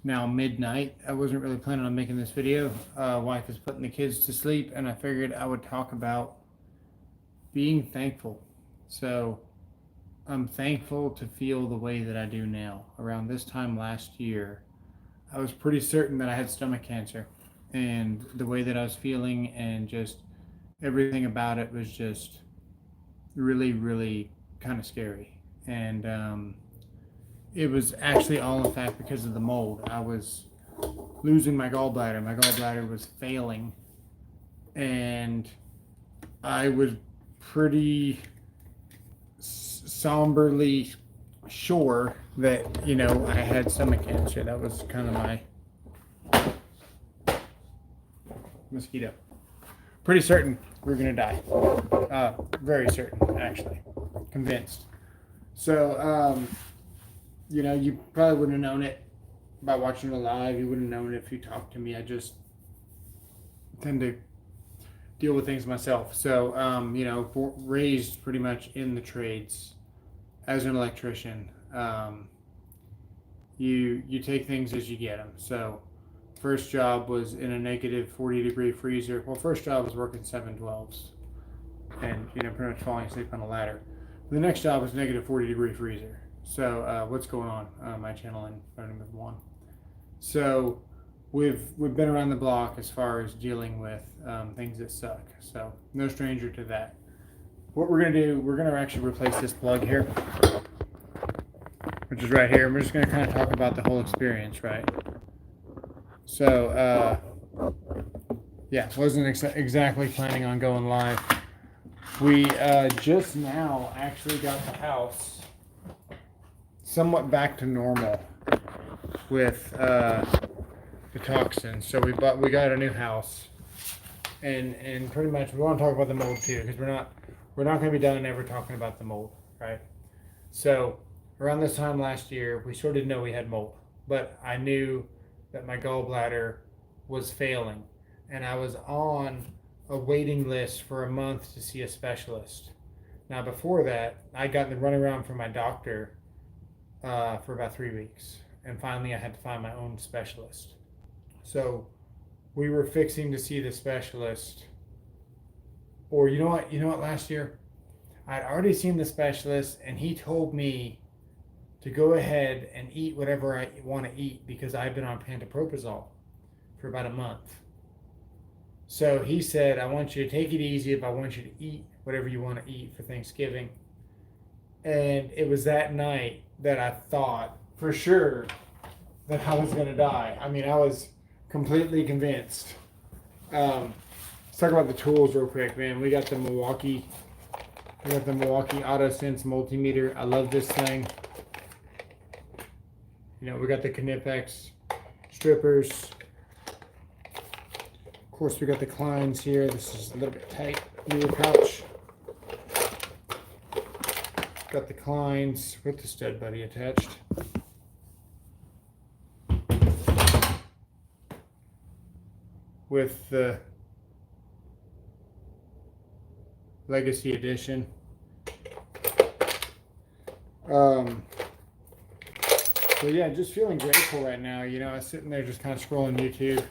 now midnight. I wasn't really planning on making this video. Wife is putting the kids to sleep, and I figured I would talk about being thankful. So I'm thankful to feel the way that I do now. Around this time last year, I was pretty certain that I had stomach cancer, and the way that I was feeling and just everything about it was just really, really kind of scary. And it was actually all in fact because of the mold. I was losing my gallbladder. My gallbladder was failing, and I was pretty somberly sure that I had stomach cancer. That was kind of my mosquito. Pretty certain we were gonna die. Very certain, actually, convinced. So you probably wouldn't have known it by watching it live. You wouldn't have known it if you talked to me. I just tend to deal with things myself. So raised pretty much in the trades as an electrician. You take things as you get them. So first job was in a negative 40-degree freezer. Well, first job was working 712s and pretty much falling asleep on a ladder. The next job was negative 40-degree freezer. So what's going on? My channel and running with one. So we've been around the block as far as dealing with things that suck. So no stranger to that. What we're gonna do, we're gonna actually replace this plug here, which is right here. We're just gonna kind of talk about the whole experience, right? So yeah, wasn't exactly planning on going live. We just now actually got the house somewhat back to normal with the toxins. So we got a new house, and pretty much we want to talk about the mold too, because we're not going to be done ever talking about the mold, right? So around this time last year, we sort of didn't know we had mold, but I knew that my gallbladder was failing, and I was on a waiting list for a month to see a specialist. Now before that, I'd gotten the runaround from my doctor for about 3 weeks, and finally I had to find my own specialist. So we were fixing to see the specialist, or you know what, last year I'd already seen the specialist, and he told me to go ahead and eat whatever I want to eat because I've been on pantoprazole for about a month. So he said, I want you to take it easy, if I want you to eat whatever you want to eat for Thanksgiving. And it was that night that I thought for sure that I was going to die. I mean, I was completely convinced. Let's talk about the tools real quick, man. We got the Milwaukee AutoSense multimeter. I love this thing. We got the Knipex strippers. Of course, we got the Kleins here. This is a little bit tight near the pouch. Got the Kleins with the stud buddy attached. With the Legacy Edition. So yeah, just feeling grateful right now. I was sitting there just kind of scrolling YouTube.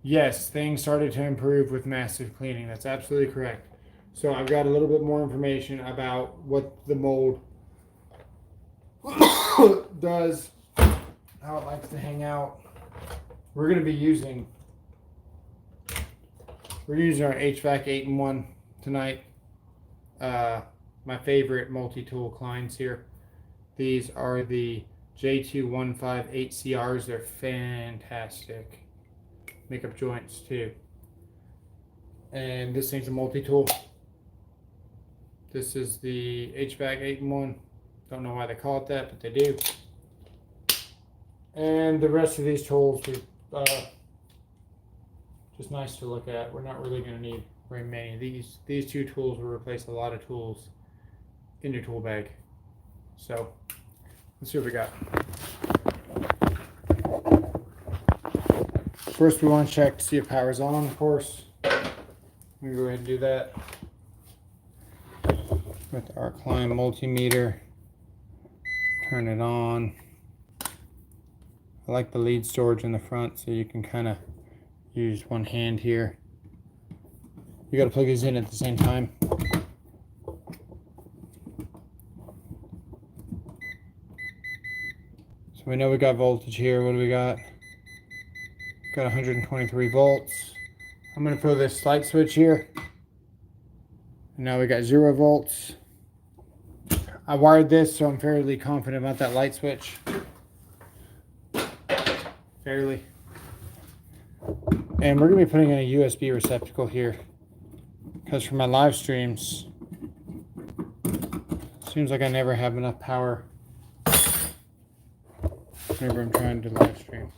Yes, things started to improve with massive cleaning. That's absolutely correct. So I've got a little bit more information about what the mold does, how it likes to hang out. We're going to be using our HVAC 8-in-1 tonight. My favorite multi-tool Kleins here. These are the J2158CRs. They're fantastic. Make up joints too. And this thing's a multi-tool. This is the HVAC 8-in-1. Don't know why they call it that, but they do. And the rest of these tools are just nice to look at. We're not really going to need very many. These two tools will replace a lot of tools in your tool bag. So let's see what we got. First, we want to check to see if power's on, of course. We go ahead and do that with our Klein multimeter. Turn it on. I like the lead storage in the front, so you can kind of use one hand here. You got to plug these in at the same time. So we know we got voltage here. What do we got? Got 123 volts. I'm going to throw this light switch here. And now we got 0 volts. I wired this, so I'm fairly confident about that light switch. Fairly. And we're going to be putting in a USB receptacle here, because for my live streams, it seems like I never have enough power whenever I'm trying to live stream.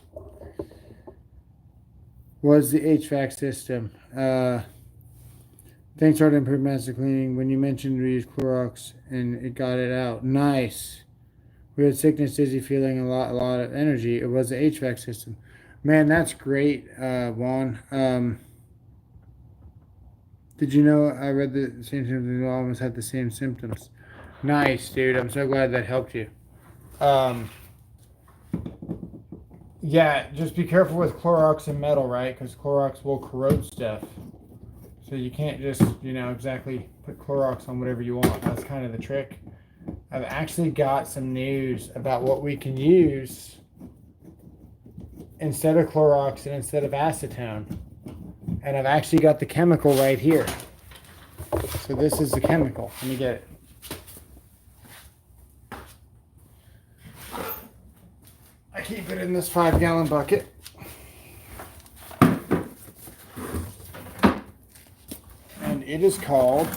Was the HVAC system. Things started to improve massive cleaning. When you mentioned we used Clorox and it got it out. Nice. We had sickness, dizzy feeling, a lot of energy. It was the HVAC system. Man, that's great, Juan. Did you know I read the same symptoms? We almost had the same symptoms. Nice, dude. I'm so glad that helped you. Yeah, just be careful with Clorox and metal, right? Because Clorox will corrode stuff. So you can't just, exactly put Clorox on whatever you want. That's kind of the trick. I've actually got some news about what we can use instead of Clorox and instead of acetone. And I've actually got the chemical right here. So this is the chemical. Let me get it. I keep it in this 5-gallon bucket. And it is called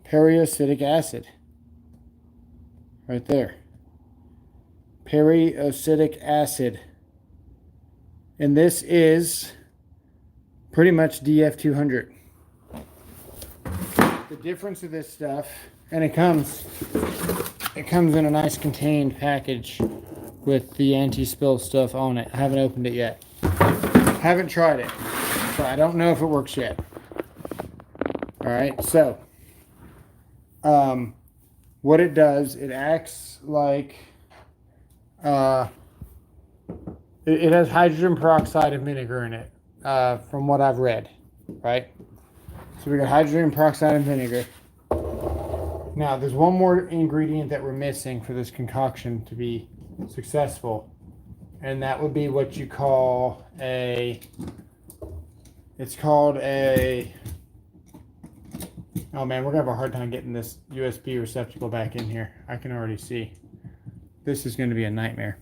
periacetic acid. Right there. Periacetic acid. And this is pretty much DF200. The difference of this stuff, and it comes in a nice contained package with the anti-spill stuff on it. I haven't opened it yet. Haven't tried it, so I don't know if it works yet. Alright, so what it does, it acts like it has hydrogen peroxide and vinegar in it, from what I've read, right? So we got hydrogen peroxide and vinegar. Now, there's one more ingredient that we're missing for this concoction to be successful, and that would be what you call it's called a, oh man, we're gonna have a hard time getting this USB receptacle back in here. I can already see. This is gonna be a nightmare.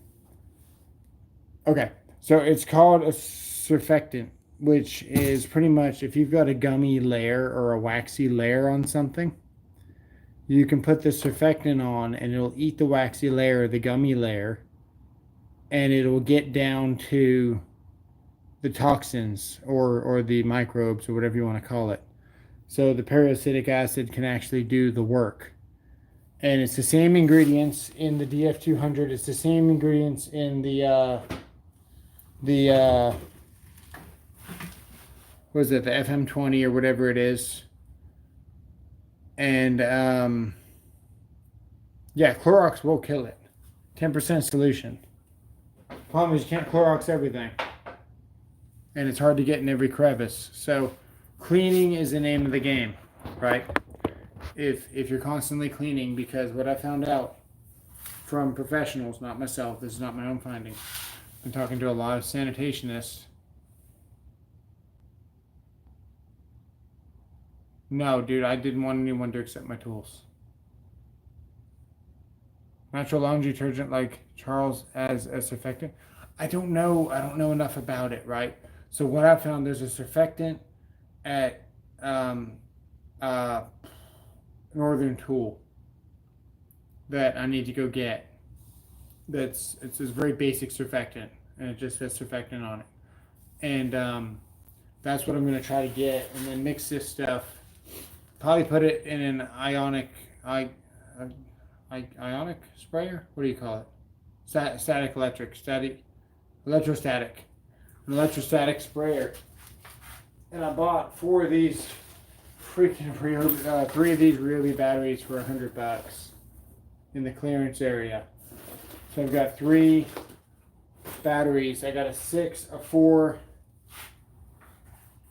Okay, so it's called a surfactant, which is pretty much if you've got a gummy layer or a waxy layer on something, you can put the surfactant on and it'll eat the waxy layer, the gummy layer, and it'll get down to the toxins or the microbes or whatever you want to call it. So the periacetic acid can actually do the work. And it's the same ingredients in the DF200. It's the same ingredients in the what is it, the FM20 or whatever it is. And yeah, Clorox will kill it. 10% solution. Problem is you can't Clorox everything. And it's hard to get in every crevice. So cleaning is the name of the game, right? If you're constantly cleaning, because what I found out from professionals, not myself, this is not my own finding. I'm talking to a lot of sanitationists. No, dude, I didn't want anyone to accept my tools. Natural laundry detergent like Charles as a surfactant. I don't know enough about it, right? So what I found, there's a surfactant at Northern Tool that I need to go get. It's this very basic surfactant, and it just says surfactant on it. And that's what I'm going to try to get, and then mix this stuff. Probably put it in an ionic sprayer. What do you call it? Electrostatic sprayer. And I bought 4 of these freaking 3 of these really batteries for $100. in the clearance area. So I've got 3 batteries. I got a 6, a 4,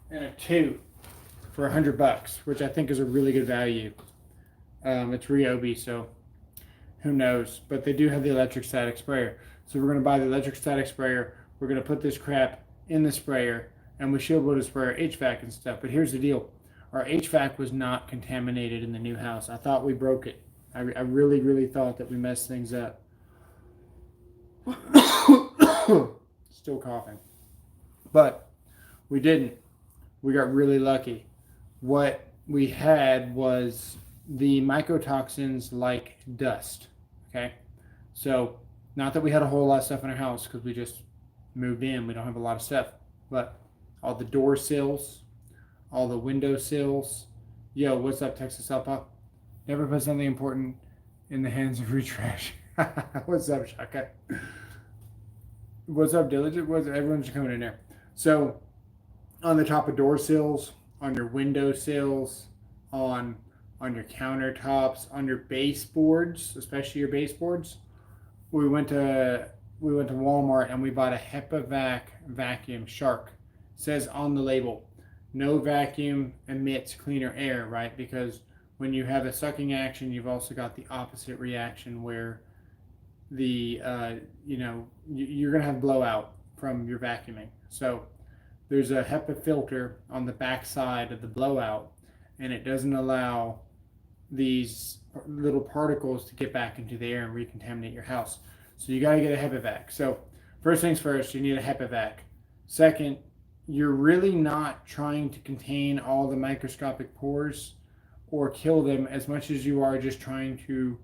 and a 2 for $100, which I think is a really good value. It's Ryobi, so who knows? But they do have the electric static sprayer. So we're going to buy the electric static sprayer. We're going to put this crap in the sprayer, and we should be able to spray our HVAC and stuff. But here's the deal. Our HVAC was not contaminated in the new house. I thought we broke it. I really, really thought that we messed things up. Still coughing. But we didn't. We got really lucky. What we had was the mycotoxins like dust. Okay? So, not that we had a whole lot of stuff in our house because we just moved in. We don't have a lot of stuff. But all the door sills, all the window sills. Yo, what's up, Texas Alpa? Never put something important in the hands of free trash. What's up, Shaka? What's up, Diligent? Everyone's coming in there. So, on the top of door sills, on your window sills, on your countertops, on your baseboards, especially your baseboards. We went to Walmart and we bought a HEPA vacuum Shark. It says on the label, no vacuum emits cleaner air, right? Because when you have a sucking action, you've also got the opposite reaction where the you're gonna have blowout from your vacuuming. So there's a HEPA filter on the back side of the blowout, and it doesn't allow these little particles to get back into the air and recontaminate your house. So you got to get a HEPA vac. So first things first, you need a HEPA vac. Second, you're really not trying to contain all the microscopic pores or kill them as much as you are just trying to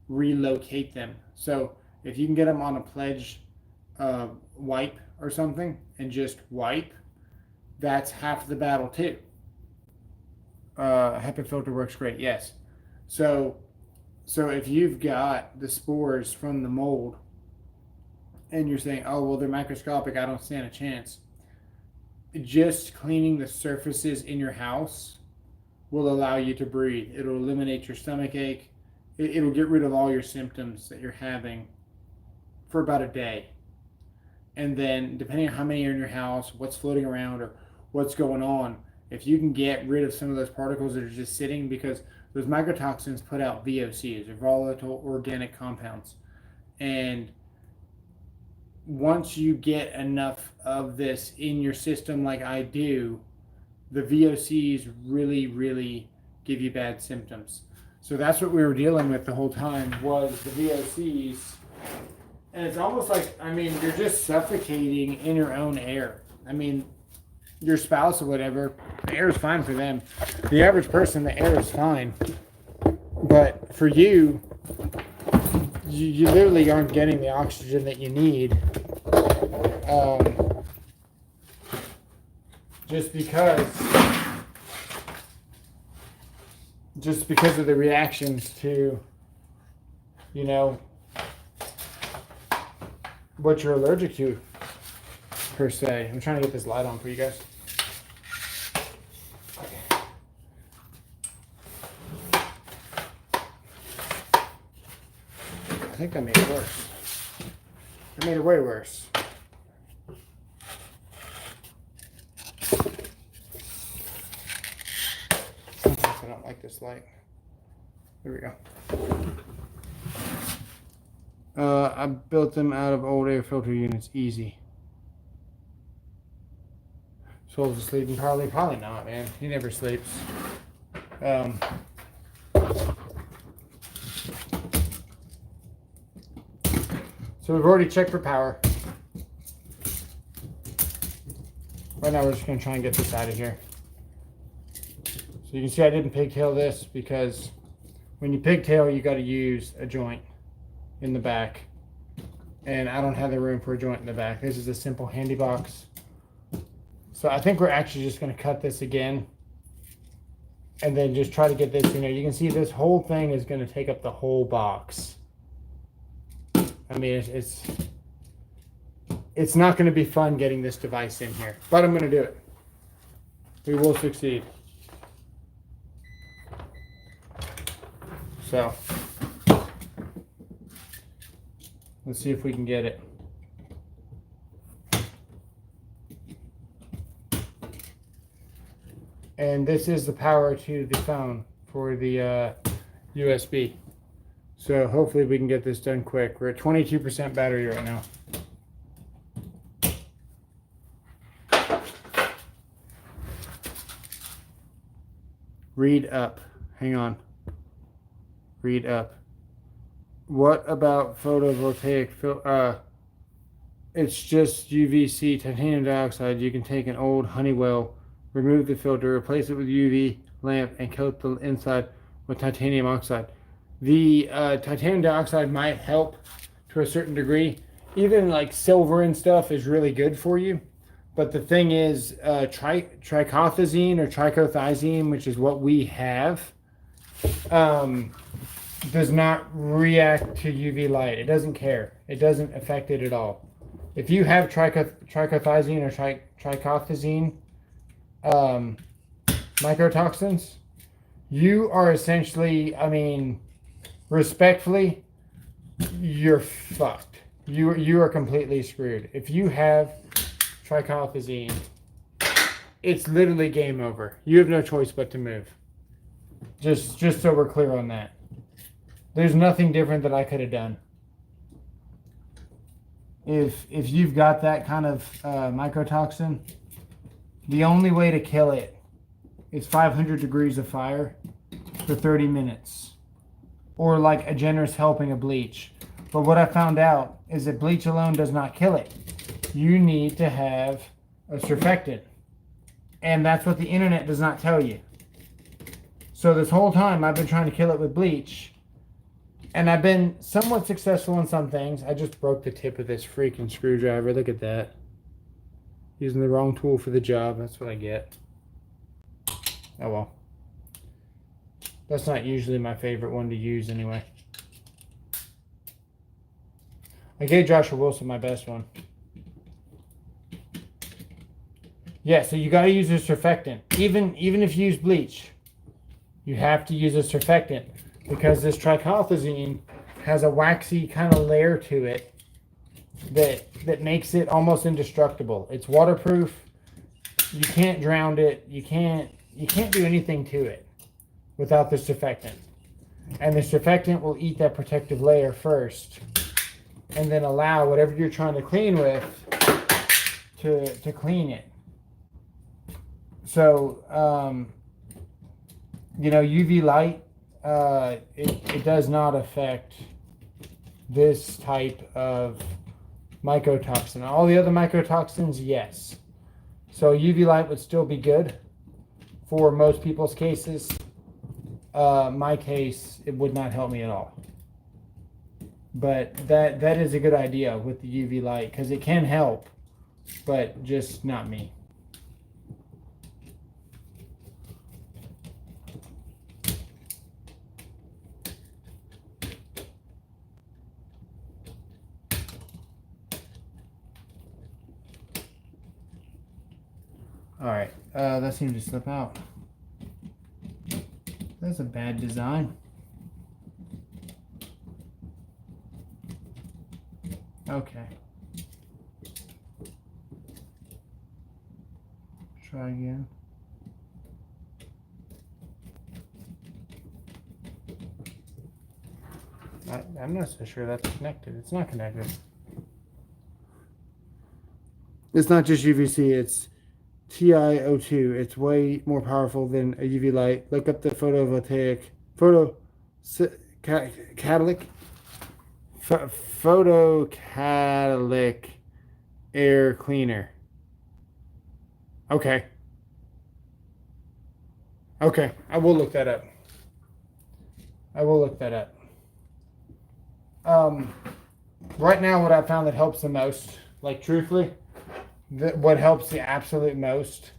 relocate them. So if you can get them on a pledge wipe or something and just wipe, that's half the battle too. HEPA filter works great, yes. So if you've got the spores from the mold and you're saying, oh, well, they're microscopic, I don't stand a chance. Just cleaning the surfaces in your house will allow you to breathe. It'll eliminate your stomach ache. It'll get rid of all your symptoms that you're having for about a day. And then depending on how many are in your house, what's floating around or what's going on, if you can get rid of some of those particles that are just sitting, because those mycotoxins put out VOCs, or volatile organic compounds. And once you get enough of this in your system like I do, the VOCs really, really give you bad symptoms. So that's what we were dealing with the whole time, was the VOCs. And it's almost like, you're just suffocating in your own air. Your spouse or whatever, the air is fine for them. The average person, the air is fine. But for you, you literally aren't getting the oxygen that you need. Just because of the reactions to, what you're allergic to, per se. I'm trying to get this light on for you guys. I think that made it worse. I made it way worse. Sometimes I don't like this light. There we go. I built them out of old air filter units. Easy. Soul's asleep, and probably not, man. He never sleeps. So we've already checked for power. Right now we're just going to try and get this out of here. So you can see I didn't pigtail this because when you pigtail, you got to use a joint in the back. And I don't have the room for a joint in the back. This is a simple handy box. So I think we're actually just going to cut this again. And then just try to get this, you can see this whole thing is going to take up the whole box. It's not going to be fun getting this device in here, but I'm going to do it. We will succeed. So Let's see if we can get it. And this is the power to the phone for the USB. So hopefully we can get this done quick. We're at 22% battery right now. Read up. Hang on. Read up. What about photovoltaic? It's just UVC, titanium dioxide. You can take an old Honeywell, remove the filter, replace it with UV lamp, and coat the inside with titanium oxide. The titanium dioxide might help to a certain degree. Even like silver and stuff is really good for you. But the thing is, trichothazine or trichothizine, which is what we have, does not react to UV light. It doesn't care. It doesn't affect it at all. If you have trichothizine or trichothazine mycotoxins, you are essentially, I mean, respectfully, you're fucked. You are completely screwed. If you have trichothazine, it's literally game over. You have no choice but to move. Just so we're clear on that. There's nothing different that I could have done. If you've got that kind of mycotoxin, the only way to kill it is 500 degrees of fire for 30 minutes. Or like a generous helping of bleach. But what I found out is that bleach alone does not kill it. You need to have a surfactant. And that's what the internet does not tell you. So this whole time I've been trying to kill it with bleach. And I've been somewhat successful in some things. I just broke the tip of this freaking screwdriver. Look at that. Using the wrong tool for the job. That's what I get. Oh well. That's not usually my favorite one to use anyway. I gave Joshua Wilson my best one. Yeah, so you got to use a surfactant. Even if you use bleach, you have to use a surfactant because this trichothazine has a waxy kind of layer to it that makes it almost indestructible. It's waterproof. You can't drown it. You can't do anything to it without the surfactant. And the surfactant will eat that protective layer first and then allow whatever you're trying to clean with to clean it. So, UV light, it does not affect this type of mycotoxin. All the other mycotoxins, yes. So UV light would still be good for most people's cases. My case, it would not help me at all. But that is a good idea with the UV light because it can help, but just not me. All right, that seemed to slip out. That's a bad design. Okay. Try again. I'm not so sure that's connected. It's not connected. It's not just UVC, it's TiO2. It's way more powerful than a UV light. Look up the photocatalytic air cleaner. Okay. Okay, I will look that up. Right now what I found that helps the most, like truthfully, what helps the absolute most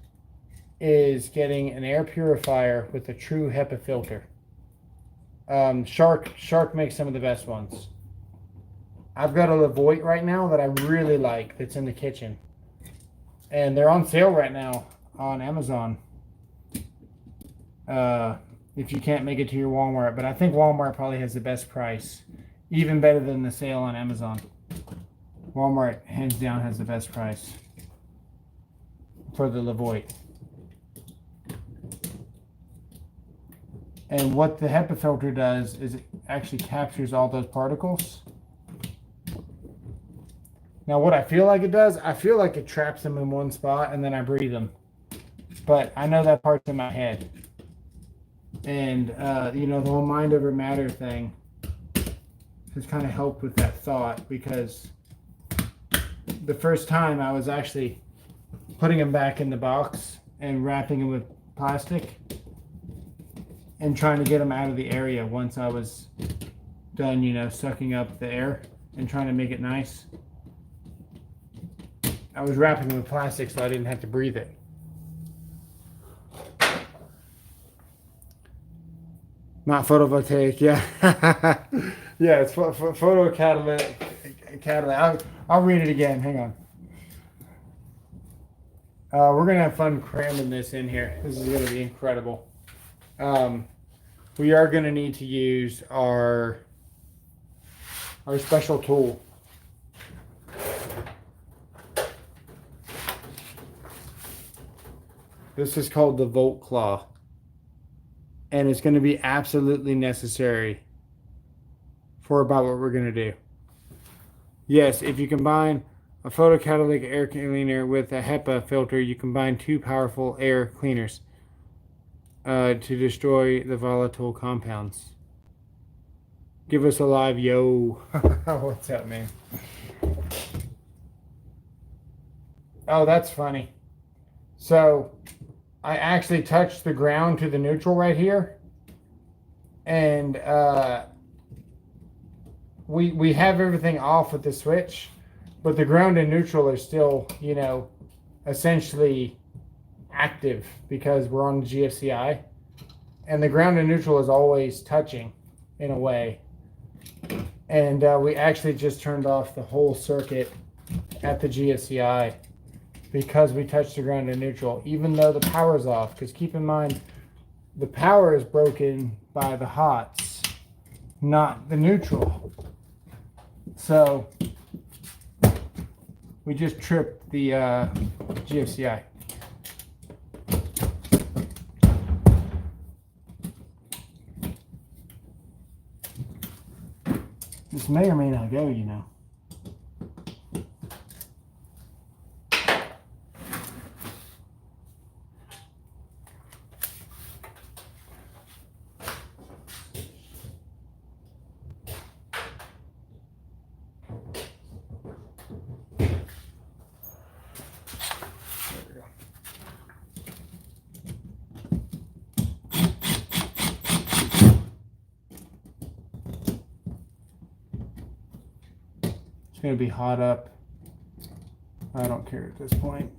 is getting an air purifier with a true HEPA filter. Shark makes some of the best ones. I've got a Levoit right now that I really like that's in the kitchen. And they're on sale right now on Amazon. If you can't make it to your Walmart. But I think Walmart probably has the best price. Even better than the sale on Amazon. Walmart, hands down, has the best price for the Levoit. And what the HEPA filter does is it actually captures all those particles. Now what I feel like it does, I feel like it traps them in one spot and then I breathe them. But I know that part's in my head. And, you know, the whole mind over matter thing has kind of helped with that thought, because the first time I was actually putting them back in the box and wrapping them with plastic and trying to get them out of the area once I was done, you know, sucking up the air and trying to make it nice. I was wrapping them with plastic so I didn't have to breathe it. Not photovoltaic, yeah. Yeah, it's photocatalytic. I'll read it again, hang on. We're going to have fun cramming this in here. This is going to be incredible. We are going to need to use our special tool. This is called the Volt Claw. And it's going to be absolutely necessary for about what we're going to do. Yes, if you combine a photocatalytic air cleaner with a HEPA filter, you combine two powerful air cleaners to destroy the volatile compounds. Give us a live, yo. What's up, man? Oh, that's funny. So I actually touched the ground to the neutral right here. And we have everything off with the switch, but the ground and neutral are still, you know, essentially active because we're on the GFCI. And the ground and neutral is always touching in a way. And we actually just turned off the whole circuit at the GFCI because we touched the ground and neutral, even though the power's off. Because keep in mind, the power is broken by the hots, not the neutral. So we just tripped the GFCI. This may or may not go, you know. It's going to be hot up. I don't care at this point.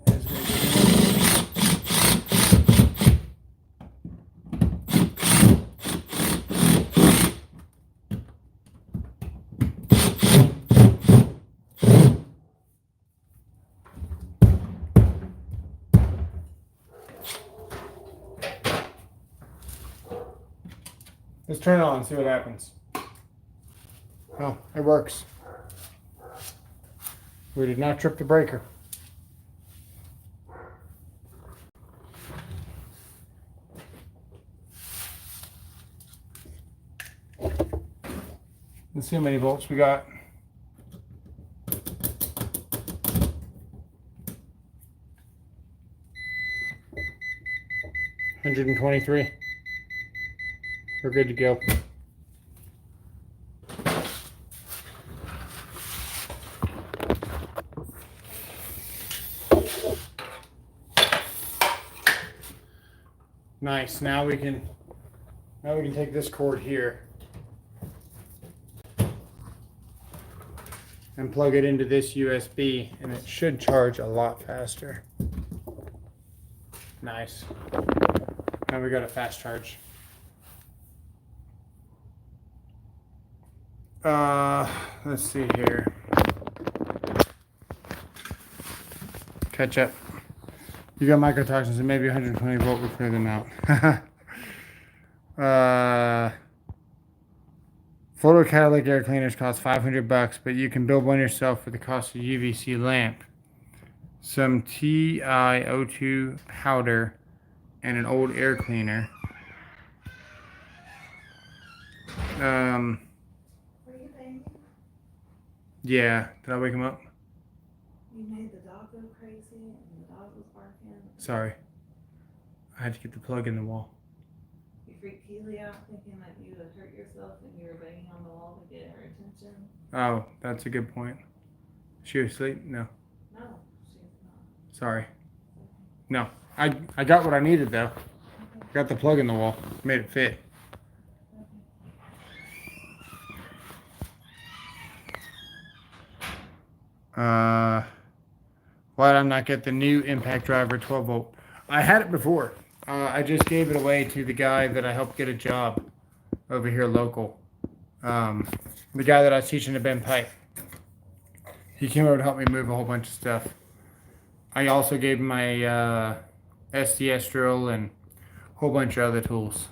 Let's turn it on and see what happens. Oh, it works. We did not trip the breaker. Let's see how many volts we got. $123. We're good to go. Nice. Now we can take this cord here and plug it into this USB, and it should charge a lot faster. Nice. Now we got a fast charge. Let's see here. Catch up. You got mycotoxins and maybe 120 volt will clear them out. Photocatalytic air cleaners cost $500, but you can build one yourself for the cost of UVC lamp, some TiO2 powder, and an old air cleaner. Were you banging? Yeah. Did I wake him up? You made the dog go crazy and the dog was barking. Sorry. I had to get the plug in the wall. You freaked Keely out thinking that you had hurt yourself and you were banging on the wall to get her attention. Oh, that's a good point. She was asleep? No. No, she's not. Sorry. No. I got what I needed though. Got the plug in the wall. Made it fit. Why did I not get the new impact driver 12 volt? I had it before. I just gave it away to the guy that I helped get a job over here local. The guy that I was teaching to bend pipe. He came over to help me move a whole bunch of stuff. I also gave him my SDS drill and a whole bunch of other tools.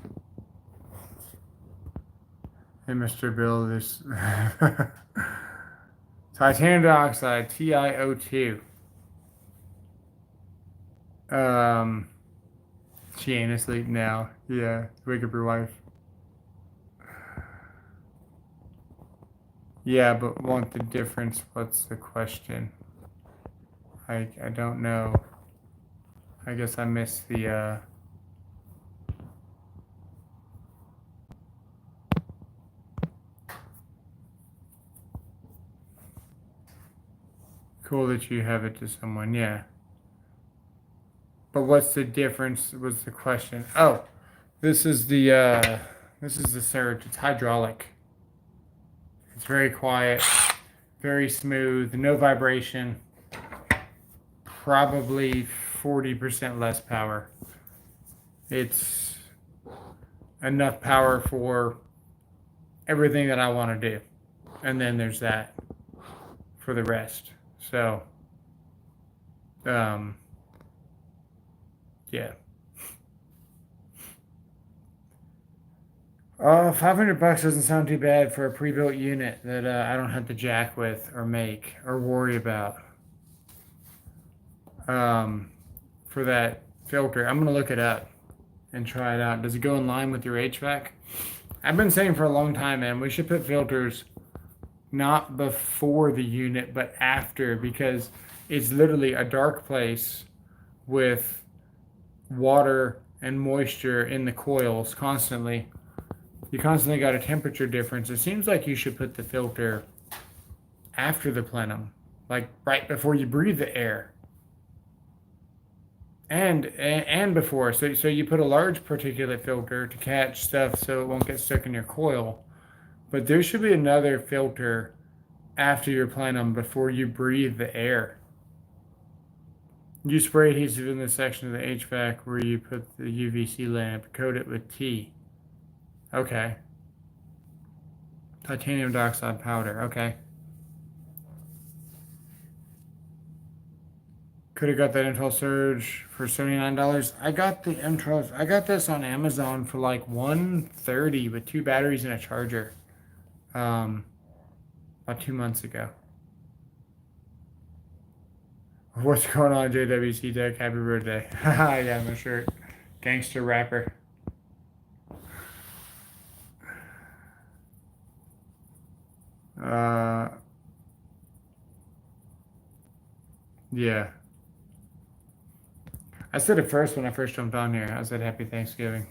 Hey, Mr. Bill, this titanium dioxide, TiO2. She ain't asleep now. Yeah, wake up your wife. Yeah, but want the difference? What's the question? I don't know. I guess I missed the Cool that you have it to someone, yeah. But what's the difference was the question. Oh, this is the surge. It's hydraulic. It's very quiet, very smooth, no vibration. Probably 40% less power. It's enough power for everything that I want to do. And then there's that for the rest. So, yeah. $500 doesn't sound too bad for a pre-built unit that I don't have to jack with or make or worry about. For that filter, I'm gonna look it up and try it out. Does it go in line with your HVAC? I've been saying for a long time, man, we should put filters not before the unit but after, because it's literally a dark place with water and moisture in the coils constantly. You constantly got a temperature difference. It seems like you should put the filter after the plenum, like right before you breathe the air. And before, so you put a large particulate filter to catch stuff so it won't get stuck in your coil, but there should be another filter after your plenum before you breathe the air. You spray adhesive in the section of the HVAC where you put the UVC lamp, coat it with T. Okay. Titanium dioxide powder, okay. Could have got that Intel Surge for $79. I got the Intel. I got this on Amazon for like $130 with 2 batteries and a charger. About 2 months ago. What's going on, JWC Tech? Happy birthday. Haha, yeah, my shirt. Gangster rapper. Yeah. I said it first when I first jumped on here. I said Happy Thanksgiving.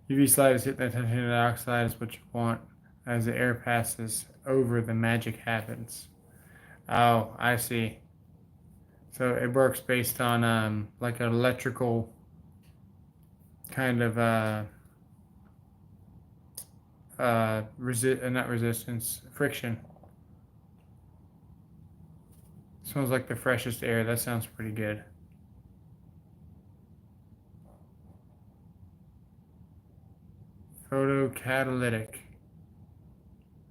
UV slide is hitting that titanium dioxide is what you want. As the air passes over, the magic happens. Oh, I see. So it works based on like an electrical kind of not resistance, friction. Smells like the freshest air. That sounds pretty good. Photocatalytic.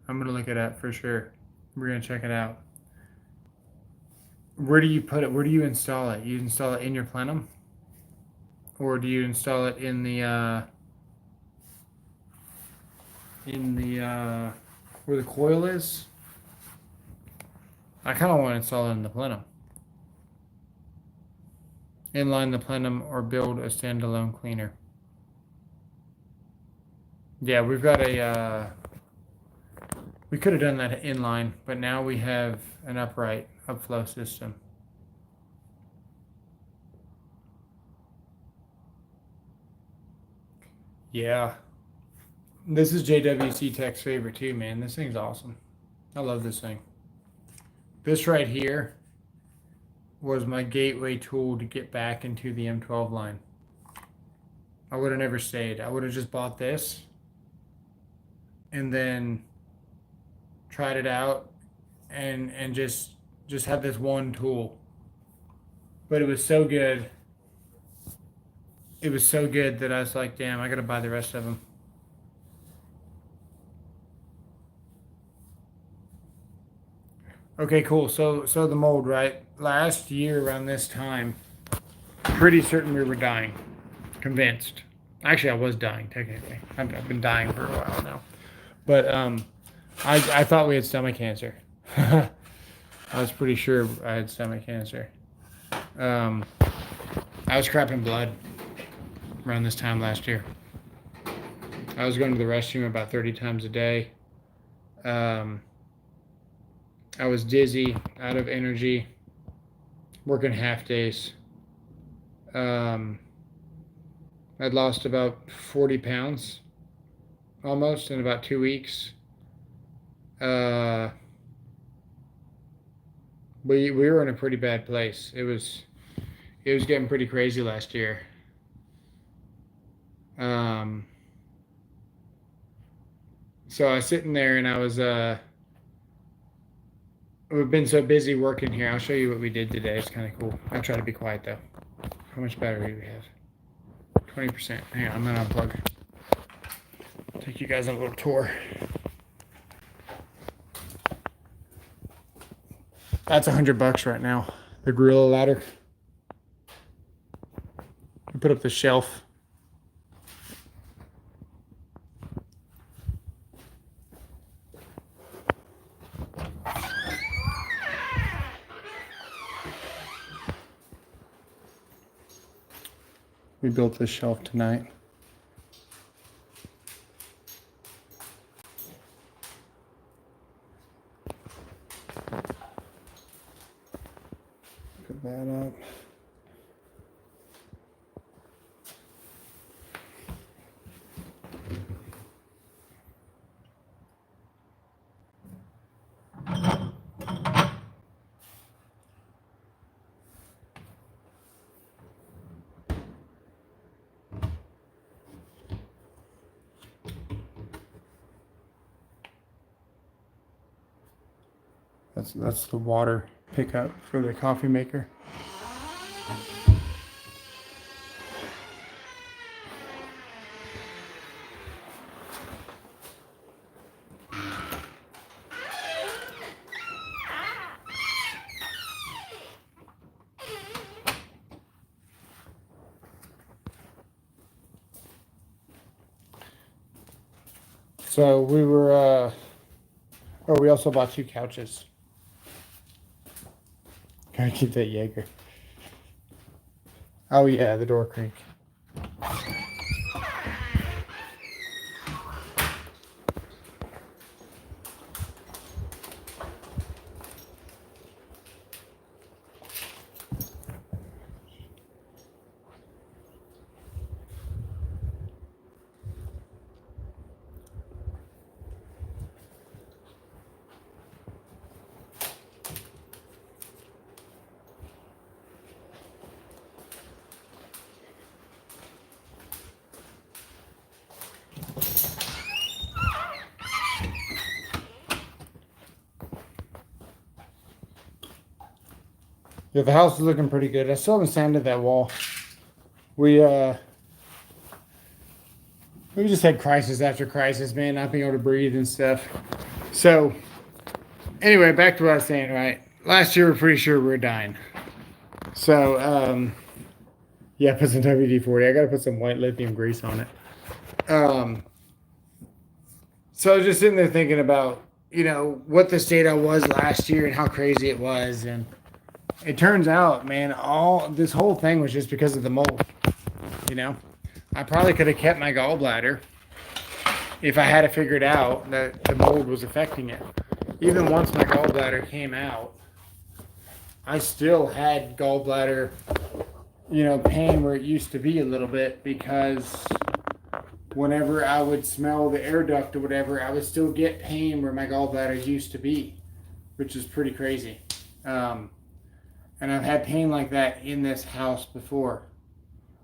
I'm gonna look it up for sure. We're gonna check it out. Where do you put it? Where do you install it? You install it in your plenum? Or do you install it in the in the where the coil is. I kind of want to install it in the plenum. Inline the plenum or build a standalone cleaner. Yeah, we've got a. We could have done that inline, but now we have an upright upflow system. Yeah. This is JWC Tech's favorite too, man. This thing's awesome. I love this thing. This right here was my gateway tool to get back into the M12 line. I would have never stayed. I would have just bought this and then tried it out and just had this one tool. But it was so good. It was so good that I was like, damn, I gotta buy the rest of them. Okay, cool. So the mold, right? Last year around this time, pretty certain we were dying. Convinced. Actually, I was dying technically. I've been dying for a while now. But I thought we had stomach cancer. I was pretty sure I had stomach cancer. I was crapping blood around this time last year. I was going to the restroom about 30 times a day. I was dizzy, out of energy, working half days. I'd lost about 40 pounds almost in about 2 weeks. We were in a pretty bad place. It was getting pretty crazy last year. So I was sitting there and I was we've been so busy working here. I'll show you what we did today. It's kind of cool. I'll try to be quiet though. How much battery do we have? 20%. Hang on, I'm gonna unplug. Take you guys on a little tour. That's $100 right now. The gorilla ladder. I put up the shelf. We built this shelf tonight. Put that up. That's the water pickup for the coffee maker. So we were, we also bought 2 couches. Gotta keep that Jaeger. Oh yeah, the door creak. Yeah, the house is looking pretty good. I still haven't sanded that wall. We just had crisis after crisis, man, not being able to breathe and stuff. So anyway, back to what I was saying, right? Last year we were pretty sure we were dying. So yeah, put some WD-40. I gotta put some white lithium grease on it. So I was just sitting there thinking about, what the state I was last year and how crazy it was. And it turns out, man, all this whole thing was just because of the mold. You know, I probably could have kept my gallbladder if I had it figured out that the mold was affecting it. Even once my gallbladder came out, I still had gallbladder, pain where it used to be a little bit because whenever I would smell the air duct or whatever, I would still get pain where my gallbladder used to be, which is pretty crazy. Um, and I've had pain like that in this house before.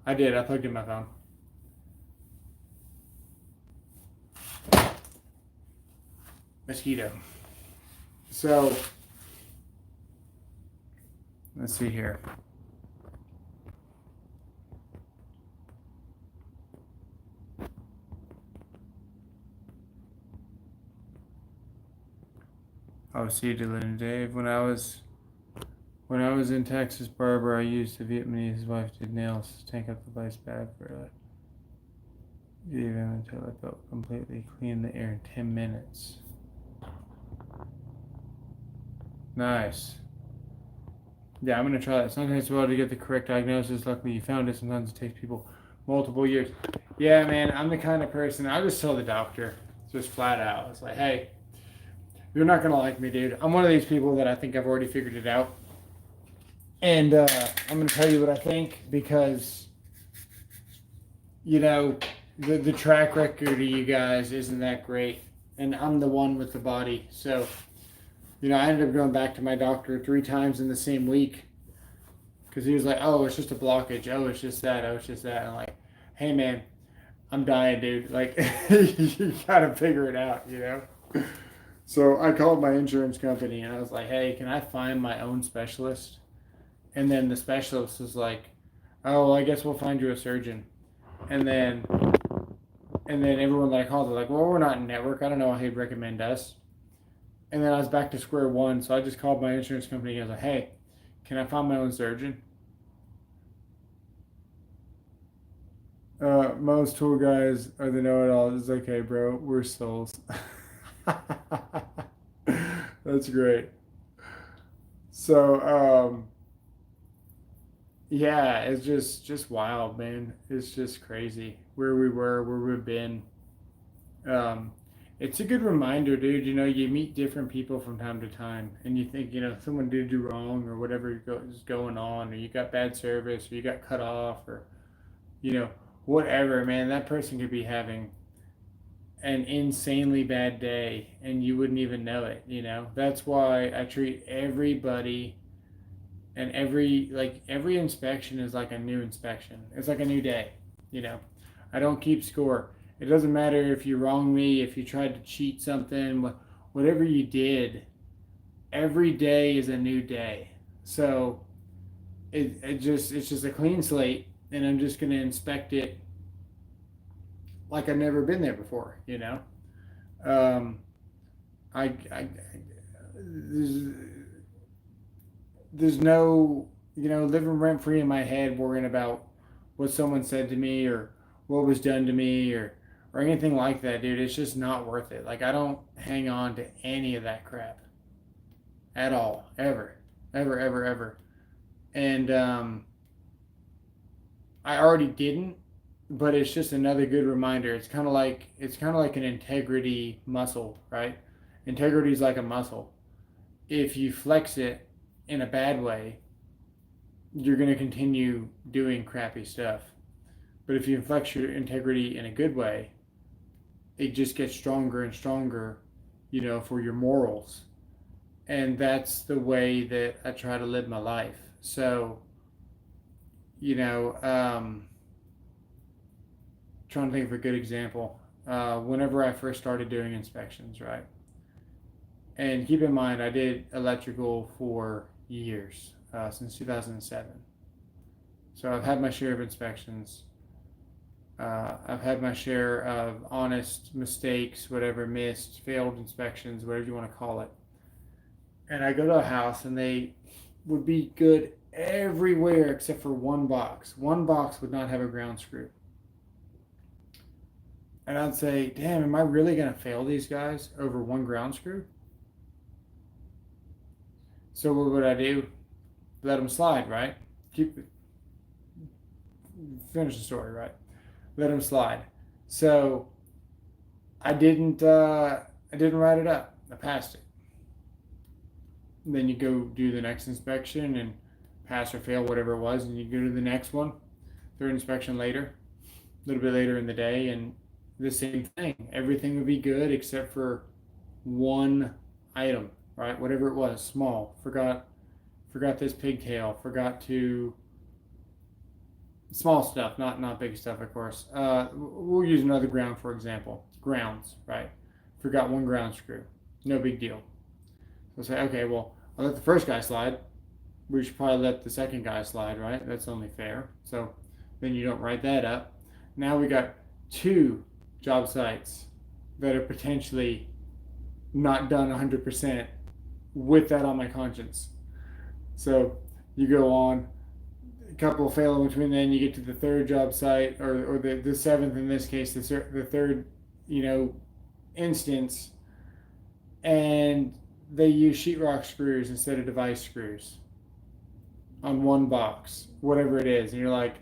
I did. I plugged in my phone. Mosquito. So, let's see here. Oh, see you, Dylan and Dave. When I was in Texas, Barbara, I used the Vietnamese wife did nails to tank up the vice bad for even until I felt completely clean the air in 10 minutes. Nice. Yeah, I'm gonna try that. Sometimes it's well to get the correct diagnosis. Luckily, you found it. Sometimes it takes people multiple years. Yeah, man, I'm the kind of person I'll just tell the doctor, just flat out. It's like, hey, you're not gonna like me, dude. I'm one of these people that I think I've already figured it out, and I'm gonna tell you what I think because the track record of you guys isn't that great, and I'm the one with the body, so. I ended up going back to my doctor 3 times in the same week because he was like, oh, it's just a blockage. Oh, it's just that. Oh, it's just that. And I'm like, hey, man, I'm dying, dude. Like, you got to figure it out, So I called my insurance company and I was like, hey, can I find my own specialist? And then the specialist was like, oh, I guess we'll find you a surgeon. And then everyone that I called was like, well, we're not in network. I don't know how he'd recommend us. And then I was back to square one, so I just called my insurance company and I was like, hey, can I find my own surgeon? Most tool guys are the know-it-alls. It's okay, bro. We're souls. That's great. So, yeah, it's just wild, man. It's just crazy where we were, where we've been. Um, it's a good reminder, dude. You meet different people from time to time, and you think, someone did you wrong or whatever is going on, or you got bad service, or you got cut off, or, whatever, man. That person could be having an insanely bad day, and you wouldn't even know it, That's why I treat everybody and every inspection is like a new inspection. It's like a new day, I don't keep score. It doesn't matter if you wronged me, if you tried to cheat something, whatever you did. Every day is a new day. So it's just a clean slate, and I'm just gonna inspect it like I've never been there before. Um, I there's no living rent free in my head worrying about what someone said to me or what was done to me or anything like that, dude. It's just not worth it. Like, I don't hang on to any of that crap at all, ever, ever, ever, ever. And I already didn't, but it's just another good reminder. It's kind of like an integrity muscle, right? Integrity is like a muscle. If you flex it in a bad way, you're going to continue doing crappy stuff. But if you flex your integrity in a good way, it just gets stronger and stronger, for your morals. And that's the way that I try to live my life. So, trying to think of a good example. Whenever I first started doing inspections, right? And keep in mind, I did electrical for years, since 2007. So I've had my share of inspections. I've had my share of honest mistakes, whatever, missed, failed inspections, whatever you want to call it. And I go to a house and they would be good everywhere except for one box. One box would not have a ground screw. And I'd say, damn, am I really going to fail these guys over one ground screw? So what would I do? Let them slide, right? Finish the story, right? Let them slide. So I didn't write it up. I passed it. And then you go do the next inspection and pass or fail, whatever it was, and you go to the next one, third inspection later, a little bit later in the day, and the same thing. Everything would be good except for one item, right? Whatever it was, small. Forgot this pigtail. Forgot to small stuff, not big stuff, of course. We'll use another ground for example. Grounds, right? Forgot one ground screw. No big deal. So say, okay, well, I'll let the first guy slide. We should probably let the second guy slide, right? That's only fair. So then you don't write that up. Now we got two job sites that are potentially not done 100% with that on my conscience. So you go on, a couple fail in between, then you get to the third job site, or the seventh in this case, the third, instance, and they use sheetrock screws instead of device screws on one box, whatever it is. And you're like,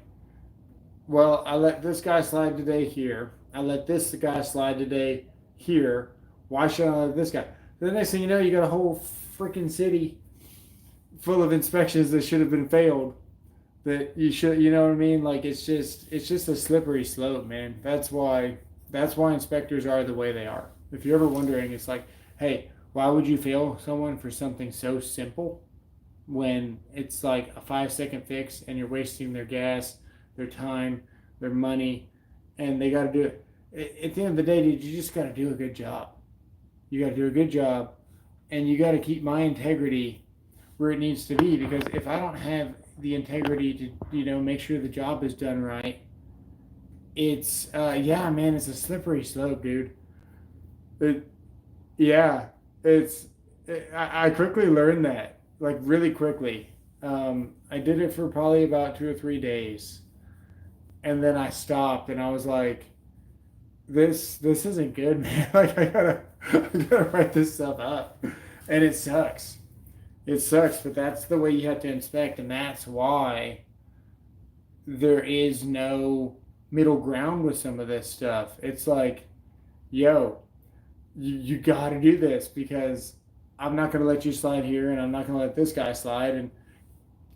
well, I let this guy slide today here. I let this guy slide today here. Why should I let this guy? The next thing you know, you got a whole freaking city full of inspections that should have been failed. That you should, you know what I mean? Like it's just a slippery slope, man. That's why inspectors are the way they are. If you're ever wondering, it's like, hey, why would you fail someone for something so simple when it's like a 5-second fix and you're wasting their gas, their time, their money, and they got to do it. At the end of the day, dude, you just got to do a good job. You got to do a good job, and you got to keep my integrity where it needs to be, because if I don't have the integrity to make sure the job is done right, it's yeah, man, it's a slippery slope, dude. Yeah, it's I quickly learned that, like really quickly. I did it for probably about 2 or 3 days, and then I stopped, and I was like, this isn't good, man. Like I gotta write this stuff up, and it sucks. It sucks, but that's the way you have to inspect, and that's why there is no middle ground with some of this stuff. It's like, yo, you got to do this, because I'm not going to let you slide here, and I'm not going to let this guy slide, and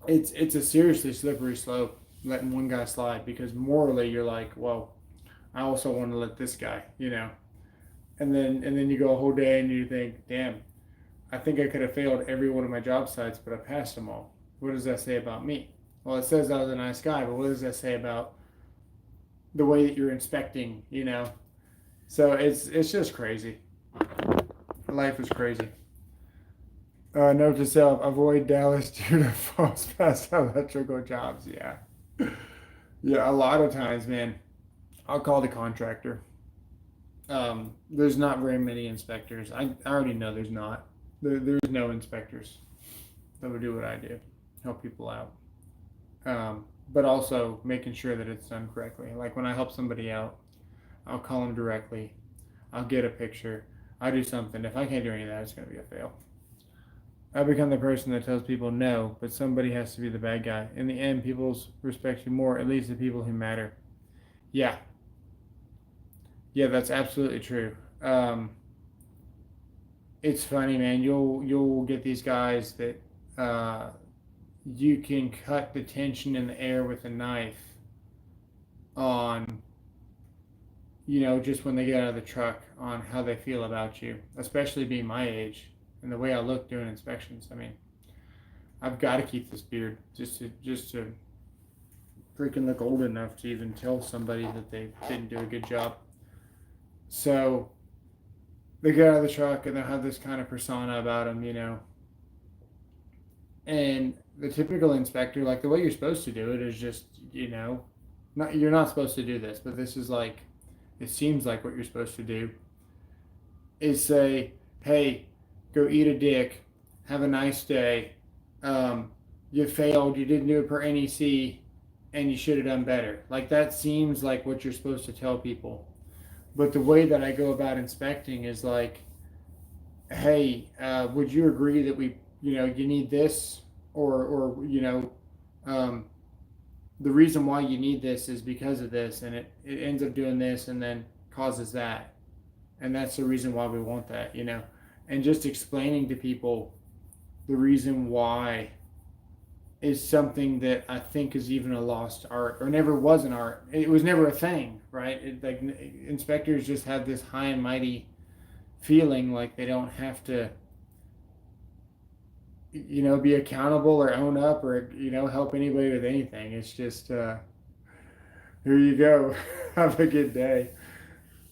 it's a seriously slippery slope letting one guy slide, because morally you're like, well, I also want to let this guy, and then you go a whole day and you think, damn, I think I could have failed every one of my job sites, but I passed them all. What does that say about me? Well, it says I was a nice guy, but what does that say about the way that you're inspecting, So it's just crazy. Life is crazy. Note to self: avoid Dallas due to false past electrical jobs. Yeah, yeah. A lot of times, man, I'll call the contractor. There's not very many inspectors. I already know there's not. There's no inspectors that would do what I do, help people out. But also making sure that it's done correctly. Like when I help somebody out, I'll call them directly. I'll get a picture. I'll do something. If I can't do any of that, it's going to be a fail. I become the person that tells people no, but somebody has to be the bad guy. In the end, people respect you more, at least the people who matter. Yeah. Yeah, that's absolutely true. It's funny, man. You'll get these guys that you can cut the tension in the air with a knife on, just when they get out of the truck, on how they feel about you, especially being my age and the way I look doing inspections. I mean, I've got to keep this beard just to freaking look old enough to even tell somebody that they didn't do a good job. So they get out of the truck and they'll have this kind of persona about them, And the typical inspector, like the way you're supposed to do it is just, you're not supposed to do this, but this is like, it seems like what you're supposed to do is say, hey, go eat a dick, have a nice day, you failed, you didn't do it per NEC, and you should have done better. Like that seems like what you're supposed to tell people. But the way that I go about inspecting is like, hey, would you agree that you need this, or the reason why you need this is because of this, and it ends up doing this and then causes that, and that's the reason why we want that. And just explaining to people the reason why is something that I think is even a lost art, or never was an art. It was never a thing, right? Like inspectors just have this high and mighty feeling like they don't have to, be accountable or own up or help anybody with anything. It's just here you go, have a good day.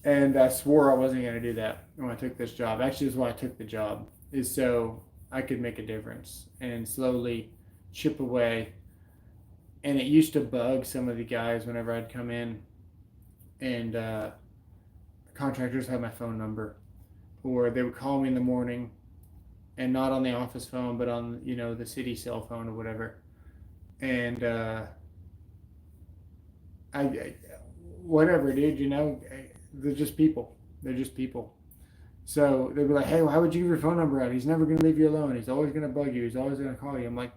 And I swore I wasn't going to do that when I took this job. Actually, that's why I took the job, is so I could make a difference and slowly chip away. And it used to bug some of the guys whenever I'd come in, and contractors had my phone number, or they would call me in the morning, and not on the office phone, but on the city cell phone or whatever. And I whatever, dude. They're just people. They're just people. So they'd be like, hey, why would you give your phone number out? He's never going to leave you alone. He's always going to bug you. He's always going to call you. I'm like,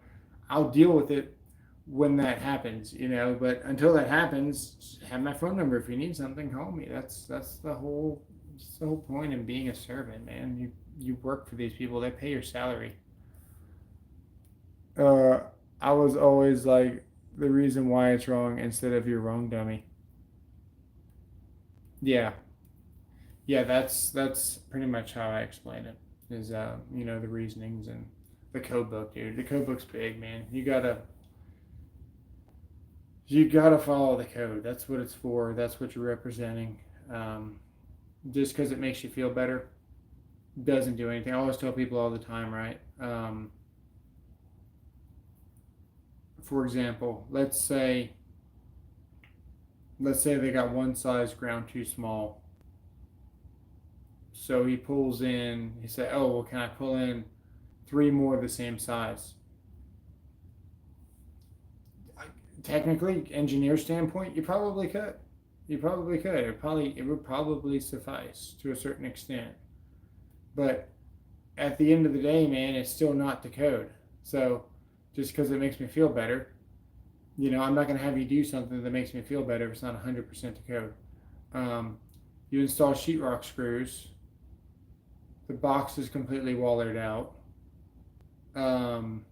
I'll deal with it when that happens, but until that happens, have my phone number. If you need something, call me. That's the whole point in being a servant, man. You work for these people. They pay your salary. I was always like, the reason why it's wrong instead of you're wrong, dummy. Yeah. Yeah, that's pretty much how I explain it. Is the reasonings and the code book, dude. The code book's big, man. You gotta follow the code. That's what it's for. That's what you're representing. Just because it makes you feel better doesn't do anything. I always tell people all the time, right? For example, let's say they got one size ground too small. So he pulls in, he said, oh, well, can I pull in 3 more of the same size? Technically, engineer standpoint, you probably could. You probably could. It would probably suffice to a certain extent. But at the end of the day, man, it's still not the code. So just because it makes me feel better, I'm not going to have you do something that makes me feel better if it's not 100% the code. You install sheetrock screws. The box is completely wallered out. I don't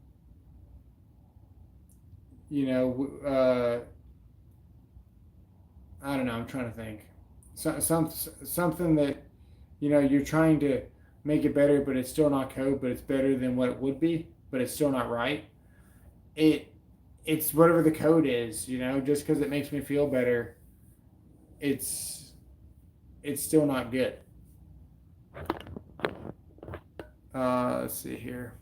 know. I'm trying to think. Something that you're trying to make it better, but it's still not code, but it's better than what it would be, but it's still not right. It's whatever the code is. Just because it makes me feel better, it's still not good. Let's see here.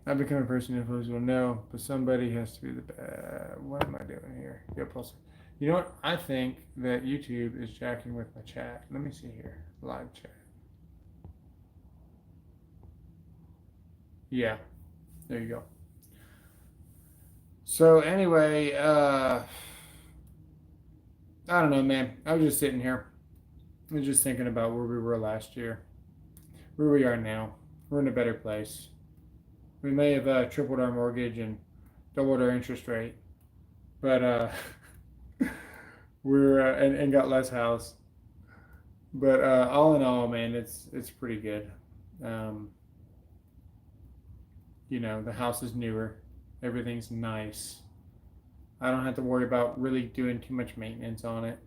I've become a person who will know, but somebody has to be the bad. What am I doing here? Yep, also. You know what? I think that YouTube is jacking with my chat. Let me see here. Live chat. Yeah. There you go. So anyway, I don't know, man. I was just sitting here. I was just thinking about where we were last year. Where we are now. We're in a better place. We may have tripled our mortgage and doubled our interest rate, but we're and got less house. But all in all, man, it's pretty good. The house is newer. Everything's nice. I don't have to worry about really doing too much maintenance on it.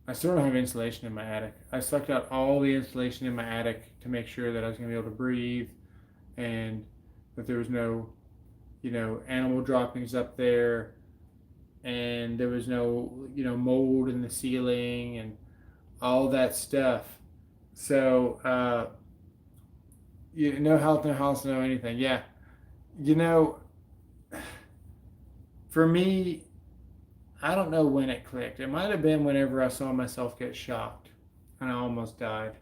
I still don't have insulation in my attic. I sucked out all the insulation in my attic to make sure that I was going to be able to breathe and that there was no, animal droppings up there, and there was no, mold in the ceiling and all that stuff. So, no health, no house, no anything. Yeah. For me, I don't know when it clicked. It might have been whenever I saw myself get shocked and I almost died.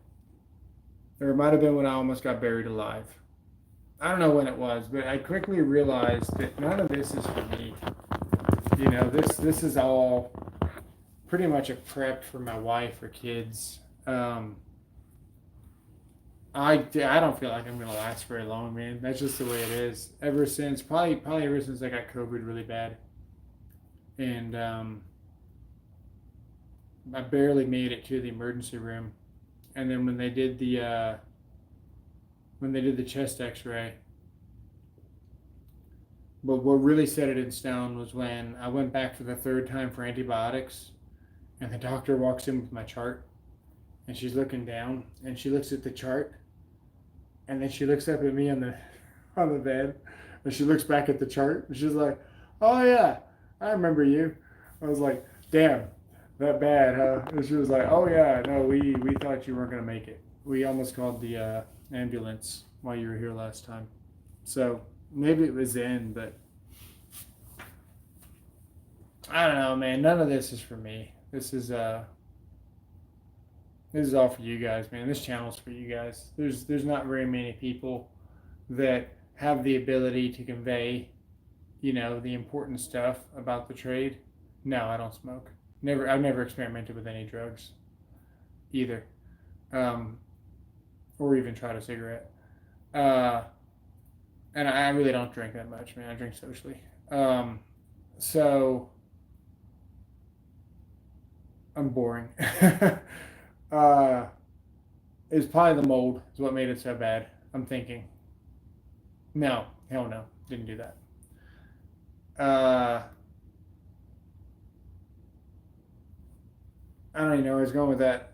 Or it might have been when I almost got buried alive. I don't know when it was, but I quickly realized that none of this is for me. This is all pretty much a prep for my wife or kids. I don't feel like I'm gonna last very long, man. That's just the way it is. Ever since probably ever since I got COVID really bad, and I barely made it to the emergency room. And then when they did the chest X-ray, but what really set it in stone was when I went back for the third time for antibiotics, and the doctor walks in with my chart, and she's looking down, and she looks at the chart, and then she looks up at me on the bed, and she looks back at the chart, and she's like, "Oh yeah, I remember you." I was like, "Damn, that bad, huh?" And she was like, "Oh yeah, no, we thought you weren't gonna make it. We almost called the ambulance while you were here last time." So maybe it was then, but I don't know, man. None of this is for me. This is all for you guys, man. This channel's for you guys. There's not very many people that have the ability to convey, the important stuff about the trade. No, I don't smoke. Never. I've never experimented with any drugs, either, um, or even tried a cigarette. Uh, and I really don't drink that much, man. I drink socially. So I'm boring. uh, it's probably the mold is what made it so bad. I'm thinking. No, hell no, didn't do that. Uh, I don't even know where I was going with that.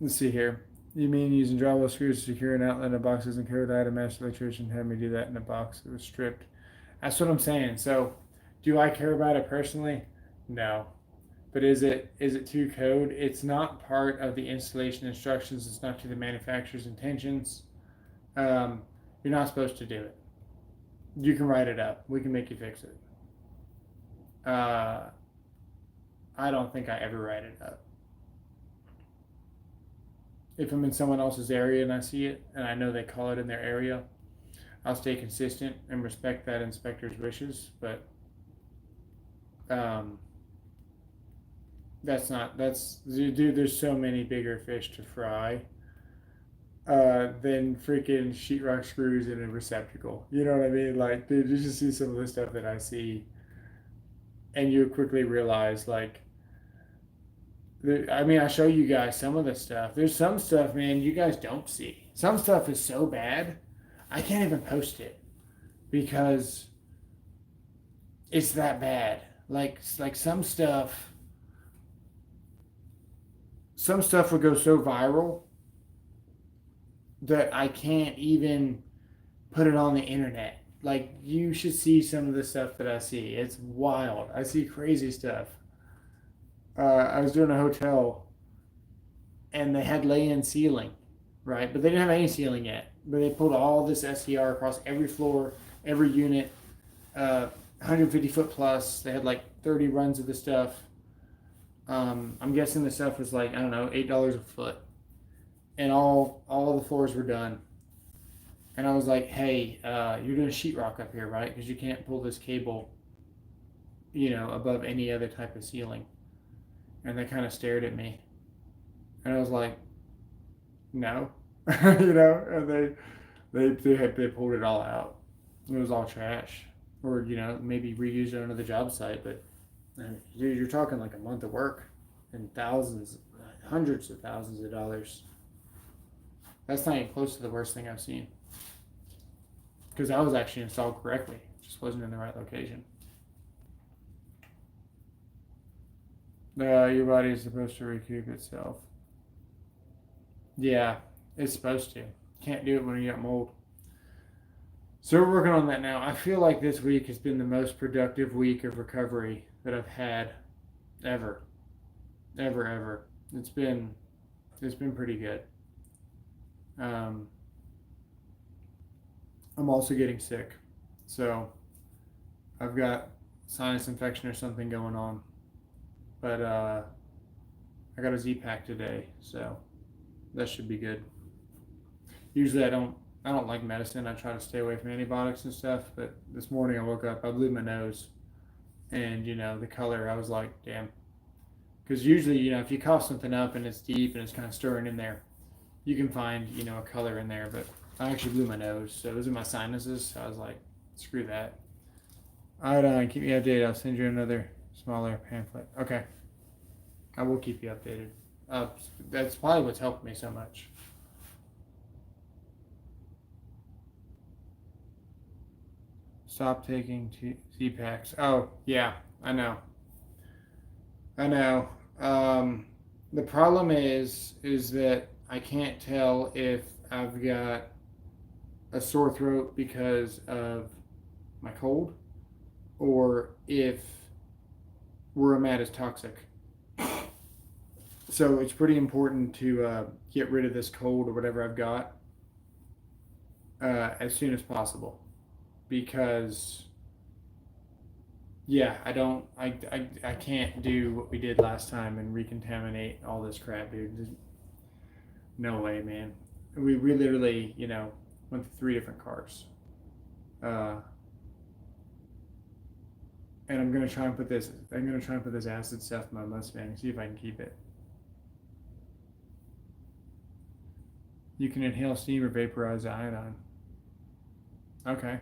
Let's see here. You mean using drywall screws to secure an outlet in a box doesn't care that I had a master electrician had me do that in a box that was stripped. That's what I'm saying. So, do I care about it personally? No. But is it to code? It's not part of the installation instructions. It's not to the manufacturer's intentions. Um, you're not supposed to do it. You can write it up. We can make you fix it. Uh, I don't think I ever write it up. If I'm in someone else's area and I see it and I know they call it in their area, I'll stay consistent and respect that inspector's wishes. But um, dude. There's so many bigger fish to fry than freaking sheetrock screws in a receptacle. You know what I mean? Like, dude, you just see some of the stuff that I see, and you quickly realize, like, I show you guys some of the stuff. There's some stuff, man, you guys don't see. Some stuff is so bad, I can't even post it because it's that bad. Like some stuff would go so viral that I can't even put it on the internet. Like, you should see some of the stuff that I see. It's wild. I see crazy stuff. I was doing a hotel and they had lay-in ceiling, right? But they didn't have any ceiling yet. But they pulled all this SCR across every floor, every unit, 150 foot plus. They had like 30 runs of the stuff. I'm guessing the stuff was like, I don't know, $8 a foot. And all the floors were done. And I was like, hey, you're doing sheetrock up here, right? Because you can't pull this cable, above any other type of ceiling. And they kind of stared at me. And I was like, no. And they pulled it all out. It was all trash. Or, maybe reused it on another job site. But, dude, you're talking like a month of work and hundreds of thousands of dollars. That's not even close to the worst thing I've seen. Because that was actually installed correctly. It just wasn't in the right location. Your body is supposed to recoup itself. Yeah, it's supposed to. Can't do it when you got mold. So we're working on that now. I feel like this week has been the most productive week of recovery that I've had ever. Ever. It's been pretty good. I'm also getting sick. So I've got sinus infection or something going on. But I got a Z-Pack today, so that should be good. Usually I don't I don't like medicine. I try to stay away from antibiotics and stuff. But this morning I woke up, I blew my nose, and the color. I was like, damn. Because usually, if you cough something up and it's deep and it's kind of stirring in there, you can find a color in there. But I actually blew my nose, so it was in my sinuses. So I was like, screw that. All right, keep me updated. I'll send you another smaller pamphlet. Okay, I will keep you updated. That's probably what's helped me so much. Stop taking Z-Packs. Oh, yeah, I know. I know. The problem is that I can't tell if I've got a sore throat because of my cold or if where I'm at is toxic. So it's pretty important to get rid of this cold or whatever I've got as soon as possible because yeah, I can't do what we did last time and recontaminate all this crap, dude. There's no way, man. We literally, went through 3 different cars. Uh, and I'm gonna try and put this acid stuff in my Mustang, see if I can keep it. You can inhale steam or vaporize iodine. Okay.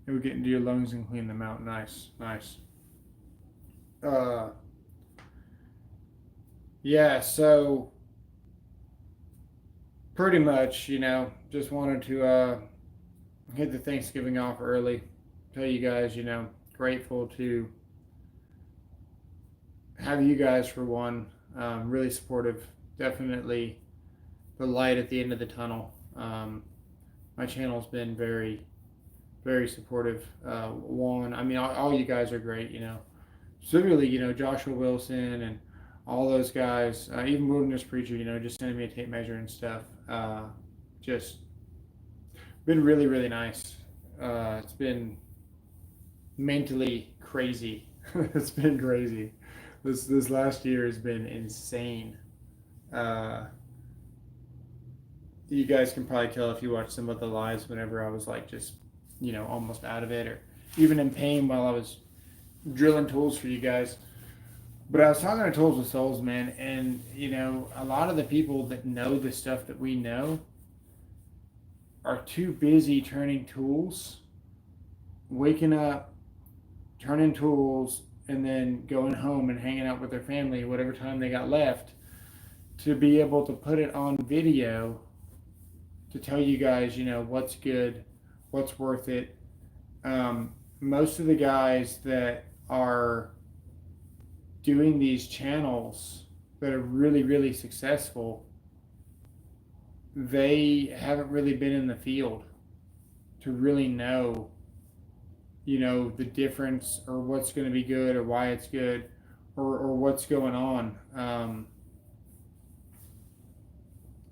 It would get into your lungs and clean them out. Nice, nice. Yeah, so pretty much, just wanted to hit the Thanksgiving off early. Tell you guys, grateful to have you guys for one. Really supportive. Definitely the light at the end of the tunnel. My channel's been very, very supportive. Juan, I mean, all you guys are great, Specifically, Joshua Wilson and all those guys, even Wilderness Preacher, just sending me a tape measure and stuff. Just been really, really nice. It's been mentally crazy. It's been crazy. This last year has been insane. You guys can probably tell if you watch some of the lives whenever I was like just, almost out of it or even in pain while I was drilling tools for you guys. But I was talking to Tools with Souls, man, and a lot of the people that know the stuff that we know are too busy turning tools, waking up, turning tools, and then going home and hanging out with their family whatever time they got left to be able to put it on video to tell you guys, what's good, what's worth it. Most of the guys that are doing these channels that are really, really successful, they haven't really been in the field to really know, the difference or what's going to be good or why it's good or what's going on.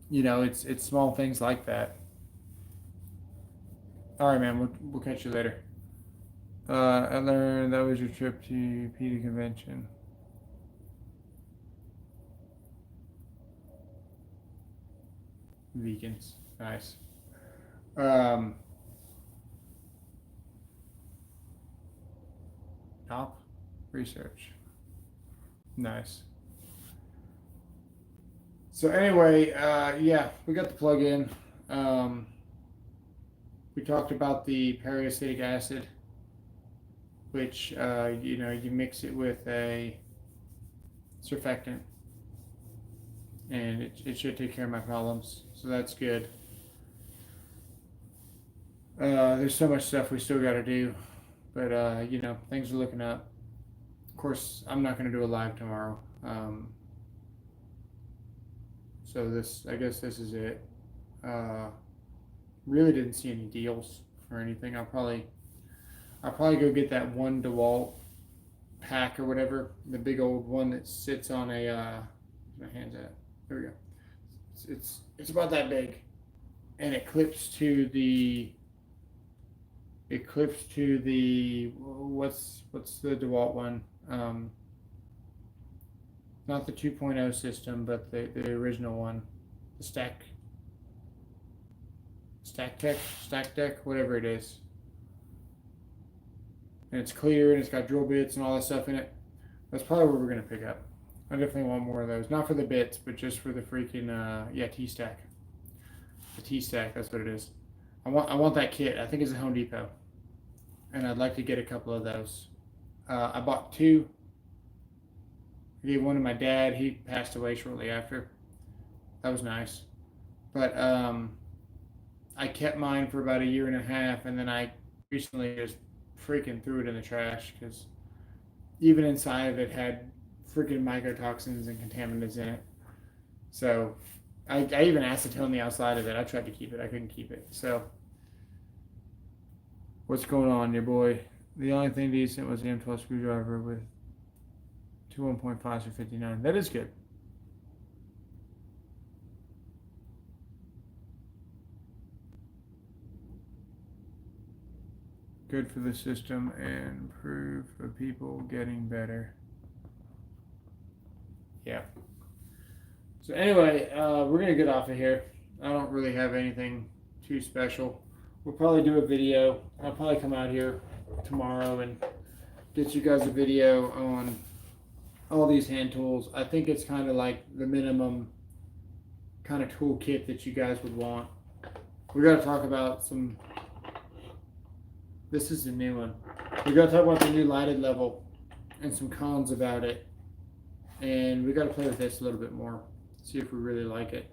It's small things like that. All right, man. We'll catch you later. I learned that was your trip to PD convention. Vegans, nice. Um, Top research, nice. So anyway, yeah, we got the plug in. We talked about the periacetic acid, which you mix it with a surfactant, and it should take care of my problems. So that's good. There's so much stuff we still got to do, but things are looking up. Of course, I'm not going to do a live tomorrow. So I guess this is it. Really didn't see any deals or anything. I'll probably go get that one DeWalt pack or whatever, the big old one that sits on a. Where's my hands at? There we go. It's about that big, and it clips to the. What's the DeWalt one? Not the 2.0 system, but the original one. The stack deck, whatever it is. And it's clear and it's got drill bits and all that stuff in it. That's probably what we're gonna pick up. I definitely want more of those. Not for the bits, but just for the freaking T-stack. The T-stack, that's what it is. I want that kit. I think it's at Home Depot. And I'd like to get a couple of those. I bought 2. I gave one to my dad. He passed away shortly after. That was nice. But I kept mine for about a year and a half, and then I recently just freaking threw it in the trash because even inside of it had freaking mycotoxins and contaminants in it. So I even acetone the outside of it. I tried to keep it. I couldn't keep it. So what's going on, your boy? The only thing decent was the M12 screwdriver with 2 1.5s for 59. That is good. Good for the system and proof of people getting better. Yeah. So anyway, we're gonna get off of here. I don't really have anything too special. We'll probably do a video. I'll probably come out here tomorrow and get you guys a video on all these hand tools. I think it's kind of like the minimum kind of tool kit that you guys would want. We got to talk about some. This is the new one. We got to talk about the new lighted level and some cons about it. And we got to play with this a little bit more. See if we really like it.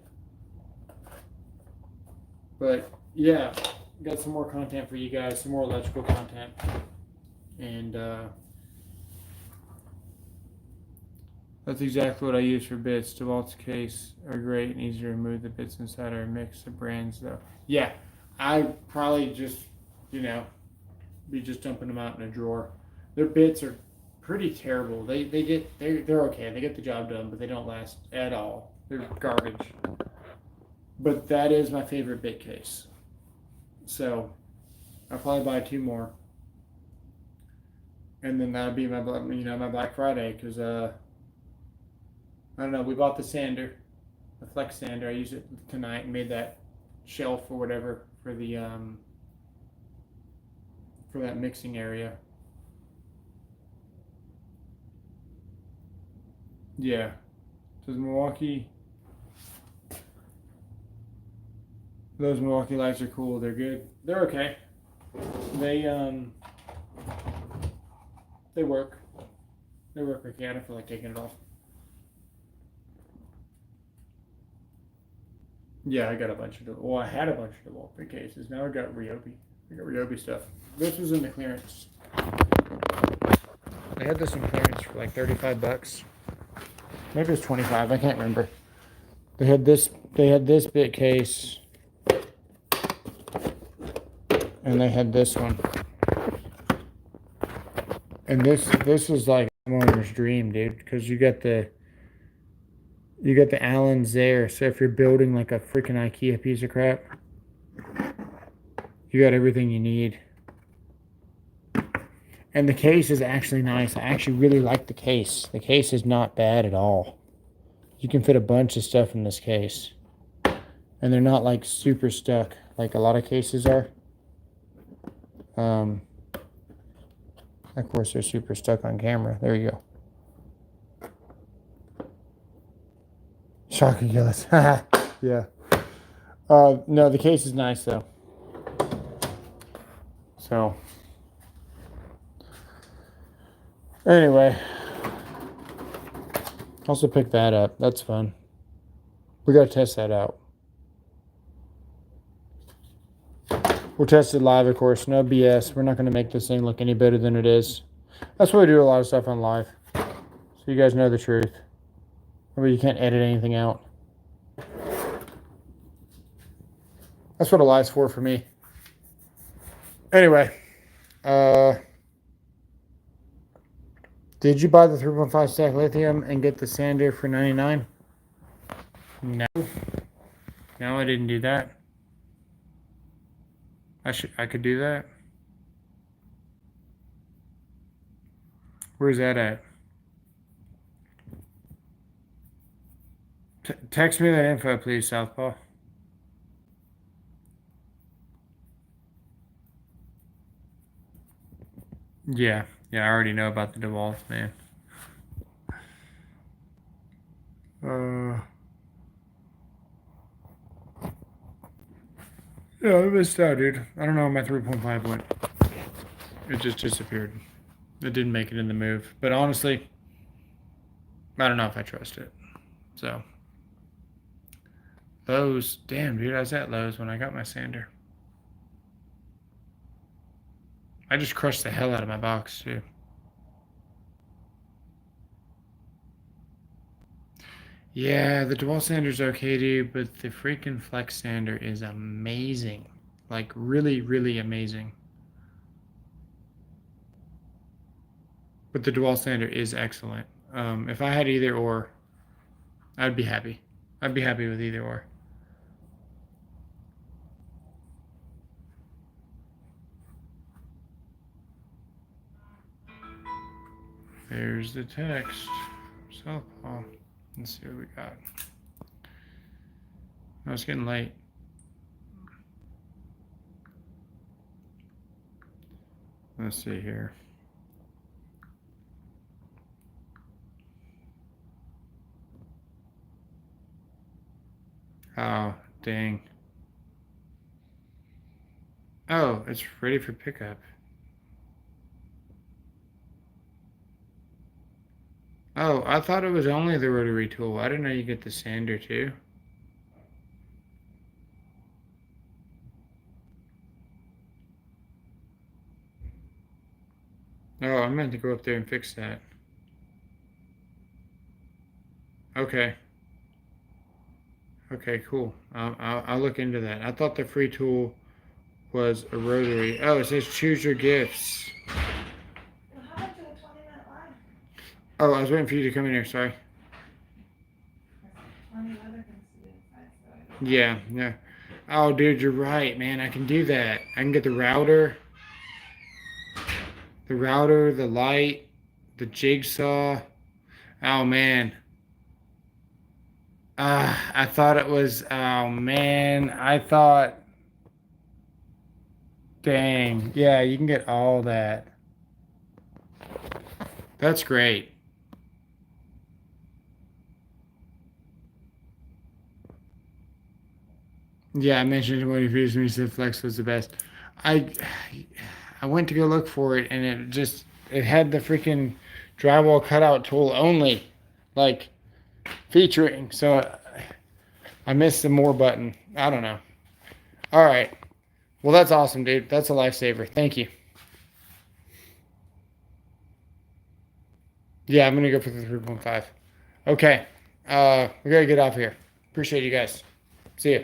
But yeah, got some more content for you guys, some more electrical content. And that's exactly what I use for bits. DeWalt's case are great and easy to remove. The bits inside are a mix of brands though. Yeah, I probably just, be just dumping them out in a drawer. Their bits are pretty terrible. They're okay. They get the job done, but they don't last at all. They're garbage. But that is my favorite bit case. So I'll probably buy 2 more. And then that'll be my Black Friday because I don't know. We bought the sander, the flex sander. I used it tonight and made that shelf or whatever for the for that mixing area. Yeah. Does Milwaukee? Those Milwaukee lights are cool. They're good. They're okay. They work. They work okay. I don't feel like taking it off. Yeah, I got a bunch of I had a bunch of DeWalt cases. Now I got Ryobi. I got Ryobi stuff. This was in the clearance. They had this in clearance for like $35. Maybe it was 25. I can't remember. They had this bit case, and they had this one. And this was like a homeowner's dream, dude, because you got the Allens there. So if you're building like a freaking IKEA piece of crap, you got everything you need. And the case is actually nice. I actually really like the case. The case is not bad at all. You can fit a bunch of stuff in this case. And they're not like super stuck like a lot of cases are. Of course, they're super stuck on camera. There you go. Sharky Gillis. Yeah. No, the case is nice though. So. Anyway. Also pick that up. That's fun. We gotta test that out. We'll test it live, of course. No BS. We're not gonna make this thing look any better than it is. That's why we do a lot of stuff on live. So you guys know the truth. Or you can't edit anything out. That's what a lie's for me. Anyway. Did you buy the 3.5 stack lithium and get the sander for $99? No. No, I didn't do that. I could do that. Where's that at? Text me that info, please, Southpaw. Yeah, I already know about the DeWalt, man. Yeah, I missed out, dude. I don't know where my 3.5 went. It just disappeared. It didn't make it in the move. But honestly, I don't know if I trust it. So, Lowe's. Damn, dude, I was at Lowe's when I got my sander. I just crushed the hell out of my box, too. Yeah, the dual sander's okay, dude, but the freaking flex sander is amazing. Like, really, really amazing. But the dual sander is excellent. If I had either or, I'd be happy. I'd be happy with either or. There's the text. Southpaw. Let's see what we got. Oh, it's getting late. Let's see here. Oh, dang. Oh, it's ready for pickup. Oh, I thought it was only the rotary tool. I didn't know you get the sander too. Oh, I meant to go up there and fix that. Okay. Okay, cool. I'll look into that. I thought the free tool was a rotary. Oh, it says choose your gifts. Well, how much of a 20-minute line? Oh, I was waiting for you to come in here. Sorry. Plenty of other things to do inside, so I don't. Yeah. Oh, dude, you're right, man. I can do that. I can get the router, the light, the jigsaw. Oh, man. I thought it was. Oh, man. I thought. Dang. Yeah, you can get all that. That's great. Yeah, I mentioned when he previously me said Flex was the best. I I went to go look for it and it had the freaking drywall cutout tool only, like featuring. So I missed the more button. I don't know. All right. Well, that's awesome, dude. That's a lifesaver. Thank you. Yeah, I'm gonna go for the 3.5. Okay. We gotta get off here. Appreciate you guys. See ya.